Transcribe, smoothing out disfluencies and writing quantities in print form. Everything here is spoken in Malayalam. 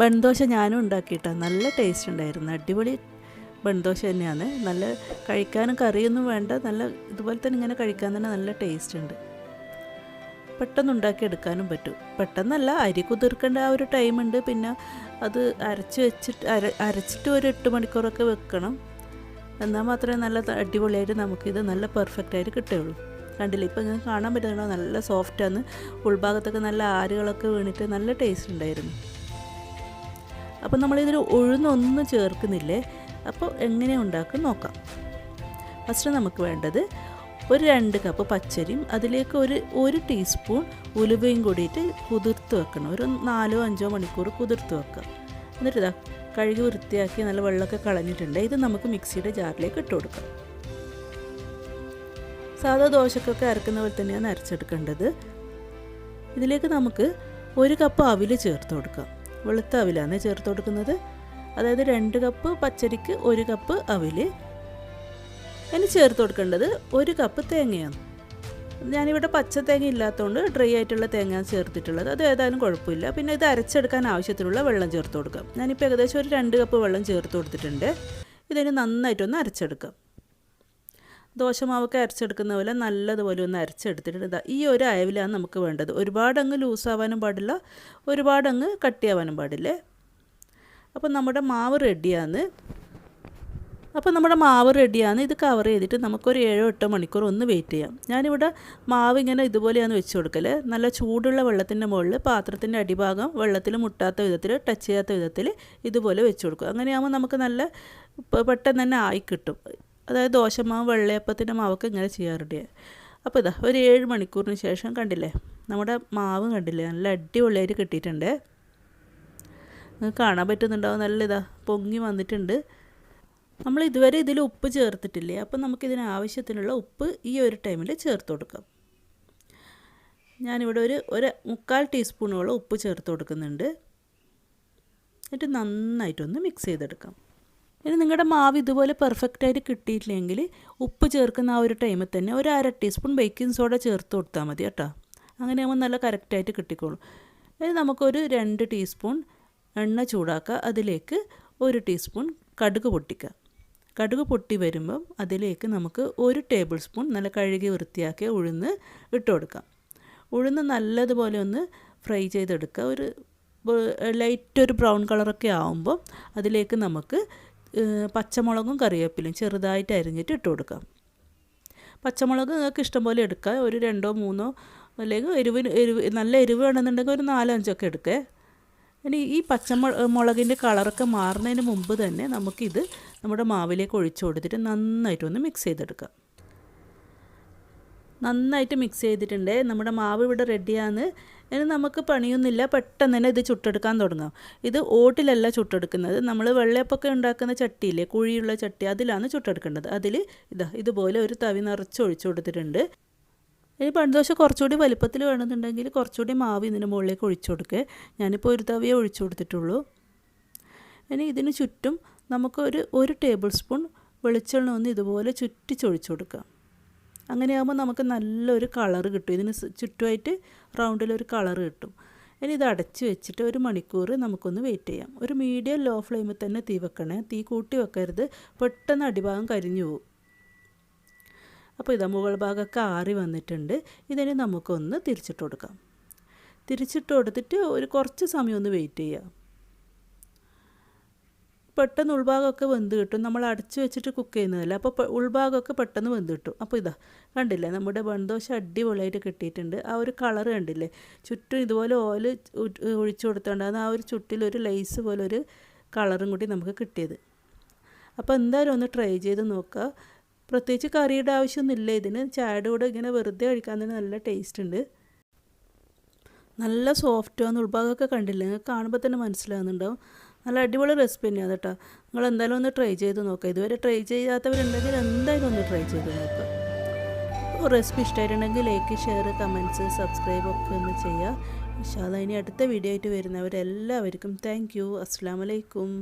ബൺദോശ ഞാനും ഉണ്ടാക്കിയിട്ടാണ്. നല്ല ടേസ്റ്റ് ഉണ്ടായിരുന്നു. അടിപൊളി ബൺദോശ തന്നെയാണ്. നല്ല കഴിക്കാനും കറിയൊന്നും വേണ്ട, നല്ല ഇതുപോലെ തന്നെ ഇങ്ങനെ കഴിക്കാൻ തന്നെ നല്ല ടേസ്റ്റ് ഉണ്ട്. പെട്ടെന്ന് ഉണ്ടാക്കിയെടുക്കാനും പറ്റും. പെട്ടെന്നല്ല, അരി കുതിർക്കേണ്ട ആ ഒരു ടൈമുണ്ട്. പിന്നെ അത് അരച്ചിട്ട് ഒരു 8 മണിക്കൂറൊക്കെ വെക്കണം. എന്നാൽ മാത്രമേ നല്ല അടിപൊളിയായിട്ട് നമുക്കിത് നല്ല പെർഫെക്റ്റായിട്ട് കിട്ടുകയുള്ളൂ. കണ്ടില്ല, ഇപ്പോൾ ഇങ്ങനെ കാണാൻ പറ്റുന്നുണ്ടോ? നല്ല സോഫ്റ്റാണ്. ഉൾഭാഗത്തൊക്കെ നല്ല ആരുകളൊക്കെ വീണിട്ട് നല്ല ടേസ്റ്റ് ഉണ്ടായിരുന്നു. അപ്പോൾ നമ്മളിതിൽ ഉഴുന്നൊന്നും ചേർക്കുന്നില്ലേ. അപ്പോൾ എങ്ങനെ ഉണ്ടാക്കും നോക്കാം. ഫസ്റ്റ് നമുക്ക് വേണ്ടത് ഒരു 2 കപ്പ് പച്ചരിയും അതിലേക്ക് ഒരു ടീസ്പൂൺ ഉലുവയും കൂടിയിട്ട് കുതിർത്ത് വെക്കണം. ഒരു 4-5 മണിക്കൂർ കുതിർത്ത് വെക്കുക. എന്നിട്ട് ഇതാ കഴുകി വൃത്തിയാക്കി നല്ല വെള്ളമൊക്കെ കളഞ്ഞിട്ടുണ്ട്. ഇത് നമുക്ക് മിക്സിയുടെ ജാറിലേക്ക് ഇട്ട് കൊടുക്കാം. സാധാ ദോശക്കൊക്കെ അരക്കുന്ന പോലെ തന്നെയാണ് അരച്ചെടുക്കേണ്ടത്. ഇതിലേക്ക് നമുക്ക് 1 കപ്പ് അവിൽ ചേർത്ത് കൊടുക്കാം. വെളുത്ത അവിലാണ് ചേർത്ത് കൊടുക്കുന്നത്. അതായത് 2 കപ്പ് പച്ചരിക്ക് 1 കപ്പ് അവിൽ. ഇനി ചേർത്ത് കൊടുക്കേണ്ടത് 1 കപ്പ് തേങ്ങയാണ്. ഞാനിവിടെ പച്ച തേങ്ങ ഇല്ലാത്തതുകൊണ്ട് ഡ്രൈ ആയിട്ടുള്ള തേങ്ങയാണ് ചേർത്തിട്ടുള്ളത്. അത് ഏതായാലും കുഴപ്പമില്ല. പിന്നെ ഇത് അരച്ചെടുക്കാൻ ആവശ്യത്തിനുള്ള വെള്ളം ചേർത്ത് കൊടുക്കാം. ഞാനിപ്പോൾ ഏകദേശം ഒരു 2 കപ്പ് വെള്ളം ചേർത്ത് കൊടുത്തിട്ടുണ്ട്. ഇതിന് നന്നായിട്ടൊന്ന് അരച്ചെടുക്കാം. ദോശമാവൊക്കെ അരച്ചെടുക്കുന്ന പോലെ നല്ലതുപോലെ ഒന്ന് അരച്ചെടുത്തിട്ടുണ്ട്. ഈ ഒരു അയവിലാണ് നമുക്ക് വേണ്ടത്. ഒരുപാടങ്ങ് ലൂസാവാനും പാടില്ല, ഒരുപാടങ്ങ് കട്ടിയാവാനും പാടില്ലേ. അപ്പോൾ നമ്മുടെ മാവ് റെഡിയാണ്. ഇത് കവർ ചെയ്തിട്ട് നമുക്കൊരു 7-8 മണിക്കൂർ ഒന്ന് വെയിറ്റ് ചെയ്യാം. ഞാനിവിടെ മാവ് ഇങ്ങനെ ഇതുപോലെയാണ് വെച്ച് കൊടുക്കൽ. നല്ല ചൂടുള്ള വെള്ളത്തിൻ്റെ മുകളിൽ പാത്രത്തിൻ്റെ അടിഭാഗം വെള്ളത്തിൽ മുട്ടാത്ത വിധത്തിൽ, ടച്ച് ചെയ്യാത്ത വിധത്തിൽ ഇതുപോലെ വെച്ച് കൊടുക്കും. അങ്ങനെയാകുമ്പോൾ നമുക്ക് നല്ല പെട്ടെന്ന് തന്നെ ആയി കിട്ടും. അതായത് ദോശമാവ്, വെള്ളയപ്പത്തിൻ്റെ മാവൊക്കെ ഇങ്ങനെ ചെയ്യാറുണ്ട്. അപ്പോൾ ഇതാ ഒരു 7 മണിക്കൂറിന് ശേഷം കണ്ടില്ലേ, നമ്മുടെ മാവ് കണ്ടില്ലേ, നല്ല അടിപൊളിയായിട്ട് കിട്ടിയിട്ടുണ്ട്. നിങ്ങൾക്ക് കാണാൻ പറ്റുന്നുണ്ടാവും. നല്ല ഇതാ പൊങ്ങി വന്നിട്ടുണ്ട്. നമ്മൾ ഇതുവരെ ഇതിൽ ഉപ്പ് ചേർത്തിട്ടില്ലേ. അപ്പോൾ നമുക്കിതിന് ആവശ്യത്തിനുള്ള ഉപ്പ് ഈ ഒരു ടൈമിൽ ചേർത്ത് കൊടുക്കാം. ഞാനിവിടെ ഒരു 1/4 ടീസ്പൂണോളം ഉപ്പ് ചേർത്ത് കൊടുക്കുന്നുണ്ട്. എന്നിട്ട് നന്നായിട്ടൊന്ന് മിക്സ് ചെയ്തെടുക്കാം. ഇനി നിങ്ങളുടെ മാവ് ഇതുപോലെ പെർഫെക്റ്റായിട്ട് കിട്ടിയിട്ടില്ലെങ്കിൽ ഉപ്പ് ചേർക്കുന്ന ആ ഒരു ടൈമിൽ തന്നെ ഒരു 1/2 ടീസ്പൂൺ ബേക്കിംഗ് സോഡ ചേർത്ത് കൊടുത്താൽ മതി കേട്ടോ. അങ്ങനെയാകുമ്പോൾ നല്ല കറക്റ്റായിട്ട് കിട്ടിക്കോളും. ഇനി നമുക്കൊരു 2 ടീസ്പൂൺ എണ്ണ ചൂടാക്കുക. അതിലേക്ക് 1 ടീസ്പൂൺ കടുക് പൊട്ടിക്കുക. കടുക് പൊട്ടി വരുമ്പം അതിലേക്ക് നമുക്ക് 1 ടേബിൾ സ്പൂൺ നല്ല കഴുകി വൃത്തിയാക്കിയ ഉഴുന്ന് ഇട്ട് കൊടുക്കാം. ഉഴുന്ന് നല്ലതുപോലെ ഒന്ന് ഫ്രൈ ചെയ്തെടുക്കുക. ഒരു ലൈറ്റ് ഒരു ബ്രൗൺ കളറൊക്കെ ആകുമ്പോൾ അതിലേക്ക് നമുക്ക് പച്ചമുളകും കറിവേപ്പിലയും ചെറുതായിട്ട് അരിഞ്ഞിട്ട് ഇട്ട് കൊടുക്കാം. പച്ചമുളക് നിങ്ങൾക്ക് ഇഷ്ടം പോലെ എടുക്കുക. ഒരു 2-3 അല്ലെങ്കിൽ നല്ല എരിവ് വേണമെന്നുണ്ടെങ്കിൽ ഒരു 4-5 ഒക്കെ എടുക്കുക. ഇനി ഈ പച്ചമുളകിൻ്റെ കളറൊക്കെ മാറുന്നതിന് മുമ്പ് തന്നെ നമുക്കിത് നമ്മുടെ മാവിലേക്ക് ഒഴിച്ചു കൊടുത്തിട്ട് നന്നായിട്ടൊന്ന് മിക്സ് ചെയ്തെടുക്കാം. നന്നായിട്ട് മിക്സ് ചെയ്തിട്ടുണ്ട്. നമ്മുടെ മാവ് ഇവിടെ റെഡിയാണ്. ഇനി നമുക്ക് പണിയൊന്നുമില്ല, പെട്ടെന്ന് തന്നെ ഇത് ചുട്ടെടുക്കാൻ തുടങ്ങാം. ഇത് ഓട്ടിലല്ല ചുട്ടെടുക്കുന്നത്. നമ്മൾ വെള്ളയപ്പൊക്കെ ഉണ്ടാക്കുന്ന ചട്ടിയില്ലേ, കുഴിയുള്ള ചട്ടി, അതിലാണ് ചുട്ടെടുക്കേണ്ടത്. അതിൽ ഇതുപോലെ ഒരു തവി നിറച്ച് ഒഴിച്ചു കൊടുത്തിട്ടുണ്ട്. ഇനി ബൺദോശ കുറച്ചുകൂടി വലിപ്പത്തിൽ വേണമെന്നുണ്ടെങ്കിൽ കുറച്ചുകൂടി മാവ് ഇതിന് മുകളിലേക്ക് ഒഴിച്ചു കൊടുക്കുക. ഞാനിപ്പോൾ ഒരു തവിയെ ഒഴിച്ചു കൊടുത്തിട്ടുള്ളൂ. ഇനി ഇതിന് ചുറ്റും നമുക്ക് ഒരു ടേബിൾ സ്പൂൺ വെളിച്ചെണ്ണ ഒന്ന് ഇതുപോലെ ചുറ്റിച്ചൊഴിച്ചു കൊടുക്കാം. അങ്ങനെയാകുമ്പോൾ നമുക്ക് നല്ലൊരു കളറ് കിട്ടും. ഇതിന് ചുറ്റുമായിട്ട് റൗണ്ടിലൊരു കളറ് കിട്ടും. ഇനി ഇത് അടച്ച് വെച്ചിട്ട് 1 മണിക്കൂർ നമുക്കൊന്ന് വെയിറ്റ് ചെയ്യാം. ഒരു മീഡിയം ലോ ഫ്ലെയിമിൽ തന്നെ തീ വെക്കണേ. തീ കൂട്ടി വെക്കരുത്, പെട്ടെന്ന് അടിഭാഗം കരിഞ്ഞു പോകും. അപ്പോൾ ഇതാ മുകൾ ഭാഗമൊക്കെ ആറി വന്നിട്ടുണ്ട്. ഇതിന് നമുക്കൊന്ന് തിരിച്ചിട്ട് കൊടുക്കാം. തിരിച്ചിട്ട് കൊടുത്തിട്ട് കുറച്ച് സമയം ഒന്ന് വെയിറ്റ് ചെയ്യുക. പെട്ടെന്ന് ഉൾഭാഗമൊക്കെ വെന്ത് കിട്ടും. നമ്മൾ അടച്ചു വെച്ചിട്ട് കുക്ക് ചെയ്യുന്നതല്ല. അപ്പോൾ ഉൾഭാഗമൊക്കെ പെട്ടെന്ന് വെന്ത് കിട്ടും. അപ്പോൾ ഇതാ കണ്ടില്ലേ, നമ്മുടെ ബൺദോശ അടിപൊളിയായിട്ട് കിട്ടിയിട്ടുണ്ട്. ആ ഒരു കളർ കണ്ടില്ലേ, ചുറ്റും ഇതുപോലെ ഓയിൽ ഒഴിച്ചു കൊടുത്തോണ്ടാണ് ആ ഒരു ചുറ്റിലൊരു ലൈസ് പോലെ ഒരു കളറും കൂടി നമുക്ക് കിട്ടിയത്. അപ്പോൾ എന്തായാലും ഒന്ന് ട്രൈ ചെയ്ത് നോക്കുക. പ്രത്യേകിച്ച് കറിയുടെ ആവശ്യമൊന്നുമില്ല ഇതിന്. ചായയുടെ കൂടെ ഇങ്ങനെ വെറുതെ കഴിക്കാൻ തന്നെ നല്ല ടേസ്റ്റ് ഉണ്ട്. നല്ല സോഫ്റ്റാണ്. ഉൾഭാഗമൊക്കെ കണ്ടില്ലേ, നിങ്ങൾക്ക് കാണുമ്പോൾ തന്നെ മനസ്സിലാകുന്നുണ്ടാവും. നല്ല അടിപൊളി റെസിപ്പി തന്നെയാണ് കേട്ടോ. നിങ്ങൾ എന്തായാലും ഒന്ന് ട്രൈ ചെയ്ത് നോക്കുക. ഇതുവരെ ട്രൈ ചെയ്യാത്തവരുണ്ടെങ്കിൽ എന്തായാലും ഒന്ന് ട്രൈ ചെയ്ത് നോക്കുക. റെസിപ്പി ഇഷ്ടമായിട്ടുണ്ടെങ്കിൽ ലൈക്ക്, ഷെയർ, കമൻറ്റ്സ്, സബ്സ്ക്രൈബ് ഒക്കെ ഒന്ന് ചെയ്യുക. ഇൻഷാ അല്ലാഹ് ഇനി അടുത്ത വീഡിയോ ആയിട്ട് വരുന്നവരെല്ലാവർക്കും താങ്ക് യു. അസ്സലാമു അലൈക്കും.